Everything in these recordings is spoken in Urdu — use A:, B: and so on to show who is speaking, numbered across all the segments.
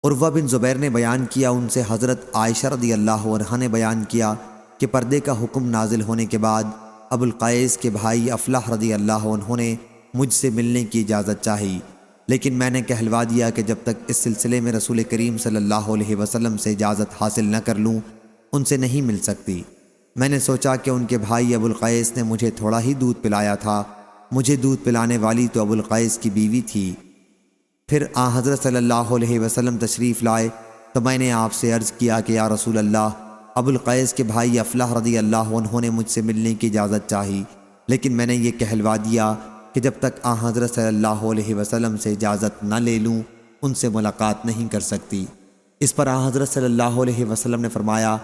A: عروہ بن زبیر نے بیان کیا، ان سے حضرت عائشہ رضی اللہ عنہا نے بیان کیا کہ پردے کا حکم نازل ہونے کے بعد ابو القیس کے بھائی افلاح رضی اللہ عنہ نے مجھ سے ملنے کی اجازت چاہی، لیکن میں نے کہلوا دیا کہ جب تک اس سلسلے میں رسول کریم صلی اللہ علیہ وسلم سے اجازت حاصل نہ کر لوں ان سے نہیں مل سکتی۔ میں نے سوچا کہ ان کے بھائی ابو القیس نے مجھے تھوڑا ہی دودھ پلایا تھا، مجھے دودھ پلانے والی تو ابو القیس کی بیوی تھی۔ پھر حضرت صلی اللہ علیہ وسلم تشریف لائے تو میں نے آپ سے عرض کیا کہ یا رسول اللہ، ابو القیس کے بھائی افلاح رضی اللہ عنہ نے مجھ سے ملنے کی اجازت چاہی، لیکن میں نے یہ کہلوا دیا کہ جب تک حضرت صلی اللہ علیہ وسلم سے اجازت نہ لے لوں ان سے ملاقات نہیں کر سکتی۔ اس پر حضرت صلی اللہ علیہ وسلم نے فرمایا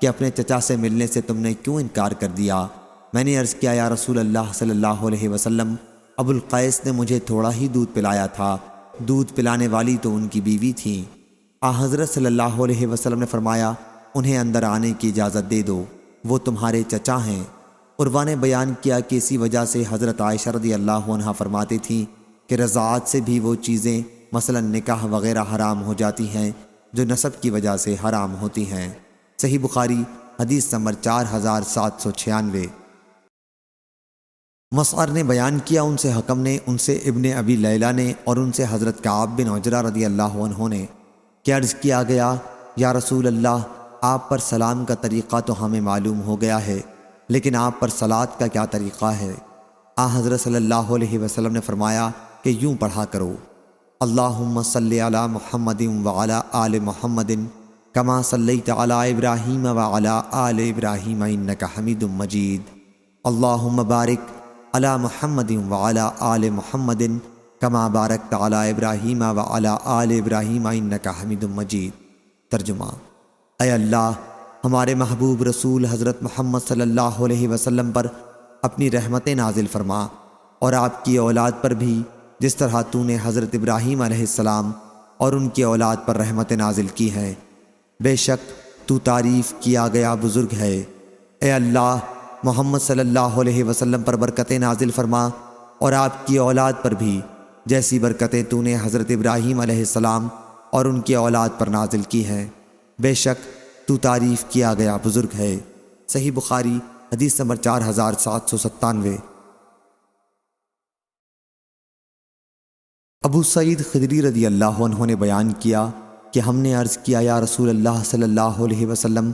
A: کہ اپنے چچا سے ملنے سے تم نے کیوں انکار کر دیا؟ میں نے عرض کیا یا رسول اللہ صلی اللہ علیہ وسلم، ابو القیس نے مجھے تھوڑا ہی دودھ پلایا تھا، دودھ پلانے والی تو ان کی بیوی تھیں۔ حضرت صلی اللہ علیہ وسلم نے فرمایا انہیں اندر آنے کی اجازت دے دو، وہ تمہارے چچا ہیں۔ عروہ نے بیان کیا کہ اسی وجہ سے حضرت عائشہ رضی اللہ عنہا فرماتی تھیں کہ رضاعت سے بھی وہ چیزیں مثلا نکاح وغیرہ حرام ہو جاتی ہیں جو نسب کی وجہ سے حرام ہوتی ہیں۔ صحیح بخاری حدیث نمبر 4796۔ مسعر نے بیان کیا، ان سے حکم نے، ان سے ابن ابی لیلہ نے اور ان سے حضرت کعب بن عجرہ رضی اللہ عنہ نے کہ عرض کیا گیا یا رسول اللہ، آپ پر سلام کا طریقہ تو ہمیں معلوم ہو گیا ہے، لیکن آپ پر صلات کا کیا طریقہ ہے؟ حضرت صلی اللہ علیہ وسلم نے فرمایا کہ یوں پڑھا کرو، اللہم صلی علی محمد وعلی آل محمد کما صلیت علی ابراہیم وعلی آل ابراہیم انک حمید مجید، اللہم بارک علی محمد وعلی آل محمد کما بارکت علی ابراہیم وعلی آل ابراہیم انک حمید مجید۔ ترجمہ: اے اللہ، ہمارے محبوب رسول حضرت محمد صلی اللہ علیہ وسلم پر اپنی رحمتیں نازل فرما، اور آپ کی اولاد پر بھی جس طرح تو نے حضرت ابراہیم علیہ السلام اور ان کی اولاد پر رحمتیں نازل کی ہیں۔ بے شک تو تعریف کیا گیا بزرگ ہے۔ اے اللہ، محمد صلی اللہ علیہ وسلم پر برکتیں نازل فرما اور آپ کی اولاد پر بھی جیسی برکتیں تو نے حضرت ابراہیم علیہ السلام اور ان کی اولاد پر نازل کی ہیں۔ بے شک تو تعریف کیا گیا بزرگ ہے۔ صحیح بخاری حدیث نمبر 4797۔ ابو سعید خدری رضی اللہ عنہ نے بیان کیا کہ ہم نے عرض کیا یا رسول اللہ صلی اللہ علیہ وسلم،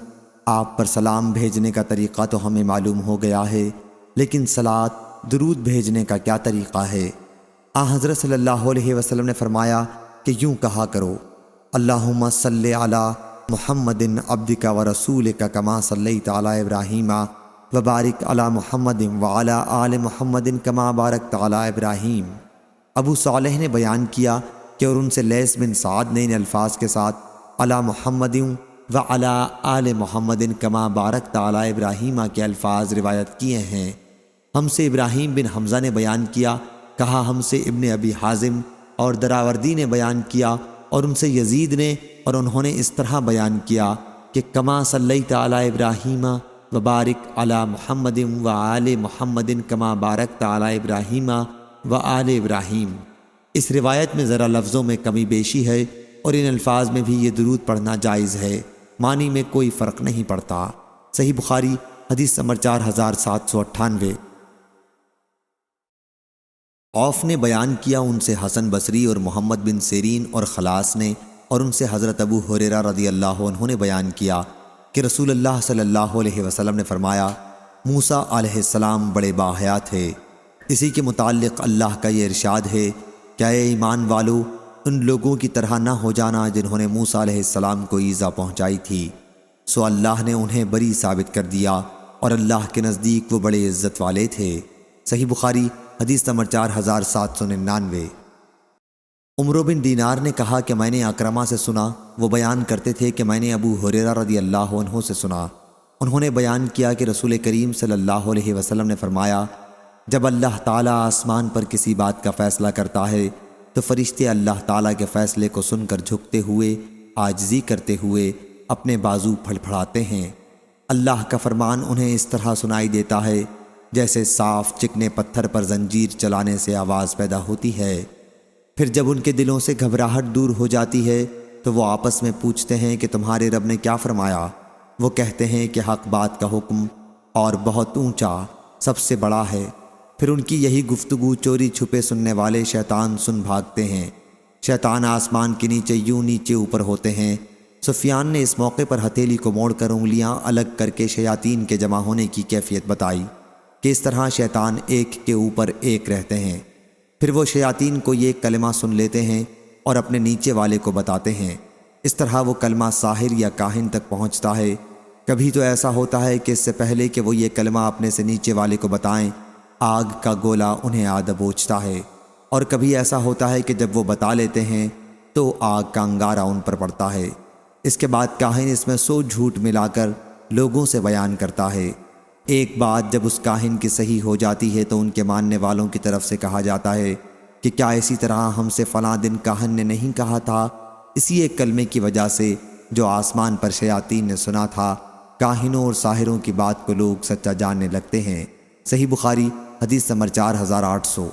A: آپ پر سلام بھیجنے کا طریقہ تو ہمیں معلوم ہو گیا ہے، لیکن صلات درود بھیجنے کا کیا طریقہ ہے؟ حضرت صلی اللہ علیہ وسلم نے فرمایا کہ یوں کہا کرو، اللہم صلی علی محمد عبدک و رسولک کما صلیت علی ابراہیم وبارک علی محمد وعلی آل محمد کما بارکت علی ابراہیم۔ ابو صالح نے بیان کیا کہ اور ان سے لیث بن سعد نے ان الفاظ کے ساتھ علی محمد وعلی آل محمد کما بارکت علی ابراہیم کے الفاظ روایت کیے ہیں۔ ہم سے ابراہیم بن حمزہ نے بیان کیا، کہا ہم سے ابن ابی حازم اور دراوردی نے بیان کیا، اور ان سے یزید نے، اور انہوں نے اس طرح بیان کیا کہ کما صلیت علی ابراہیم وبارک علی محمد وآل محمد کما بارکت علی ابراہیم وآل ابراہیم۔ اس روایت میں ذرا لفظوں میں کمی بیشی ہے اور ان الفاظ میں بھی یہ درود پڑھنا جائز ہے، معنی میں کوئی فرق نہیں پڑتا۔ صحیح بخاری حدیث نمبر 4798۔ عوف نے بیان کیا، ان سے حسن بصری اور محمد بن سیرین اور خلاص نے، اور ان سے حضرت ابو ہریرہ رضی اللہ عنہ نے بیان کیا کہ رسول اللہ صلی اللہ علیہ وسلم نے فرمایا، موسیٰ علیہ السلام بڑے باحیا تھے۔ اسی کے متعلق اللہ کا یہ ارشاد ہے کہ اے ایمان والو، ان لوگوں کی طرح نہ ہو جانا جنہوں نے موسیٰ علیہ السلام کو ایذا پہنچائی تھی، سو اللہ نے انہیں بری ثابت کر دیا، اور اللہ کے نزدیک وہ بڑے عزت والے تھے۔ صحیح بخاری حدیث نمبر 4799۔ عمرو بن دینار نے کہا کہ میں نے اکرمہ سے سنا، وہ بیان کرتے تھے کہ میں نے ابو ہریرہ رضی اللہ عنہ سے سنا، انہوں نے بیان کیا کہ رسول کریم صلی اللہ علیہ وسلم نے فرمایا، جب اللہ تعالیٰ آسمان پر کسی بات کا فیصلہ کرتا ہے تو فرشتے اللہ تعالیٰ کے فیصلے کو سن کر جھکتے ہوئے، عاجزی کرتے ہوئے اپنے بازو پھڑپھڑاتے ہیں۔ اللہ کا فرمان انہیں اس طرح سنائی دیتا ہے جیسے صاف چکنے پتھر پر زنجیر چلانے سے آواز پیدا ہوتی ہے۔ پھر جب ان کے دلوں سے گھبراہٹ دور ہو جاتی ہے تو تو وہ آپس میں پوچھتے ہیں کہ تمہارے رب نے کیا فرمایا؟ وہ کہتے ہیں کہ حق بات کا حکم اور بہت اونچا سب سے بڑا ہے۔ پھر ان کی یہی گفتگو چوری چھپے سننے والے شیطان سن بھاگتے ہیں۔ شیطان آسمان کے نیچے یوں نیچے اوپر ہوتے ہیں۔ سفیان نے اس موقع پر ہتھیلی کو موڑ کر انگلیاں الگ کر کے شیاطین کے جمع ہونے کی کیفیت بتائی کہ اس طرح شیطان ایک کے اوپر ایک رہتے ہیں۔ پھر وہ شیاطین کو یہ کلمہ سن لیتے ہیں اور اپنے نیچے والے کو بتاتے ہیں۔ اس طرح وہ کلمہ ساحر یا کاہن تک پہنچتا ہے۔ کبھی تو ایسا ہوتا ہے کہ اس سے پہلے کہ وہ یہ کلمہ اپنے سے نیچے والے کو بتائیں، آگ کا گولا انہیں آ دبوچتا ہے، اور کبھی ایسا ہوتا ہے کہ جب وہ بتا لیتے ہیں تو آگ کا انگارہ ان پر پڑتا ہے۔ اس کے بعد کاہن اس میں 100 جھوٹ ملا کر لوگوں سے بیان کرتا ہے۔ ایک بات جب اس کاہن کی صحیح ہو جاتی ہے تو ان کے ماننے والوں کی طرف سے کہا جاتا ہے کہ کیا اسی طرح ہم سے فلاں دن کاہن نے نہیں کہا تھا؟ اسی ایک کلمے کی وجہ سے جو آسمان پر شیاطین نے سنا تھا، کاہنوں اور ساحروں کی بات کو لوگ سچا جاننے لگتے ہیں۔ صحیح بخاری حدیث نمبر 4800۔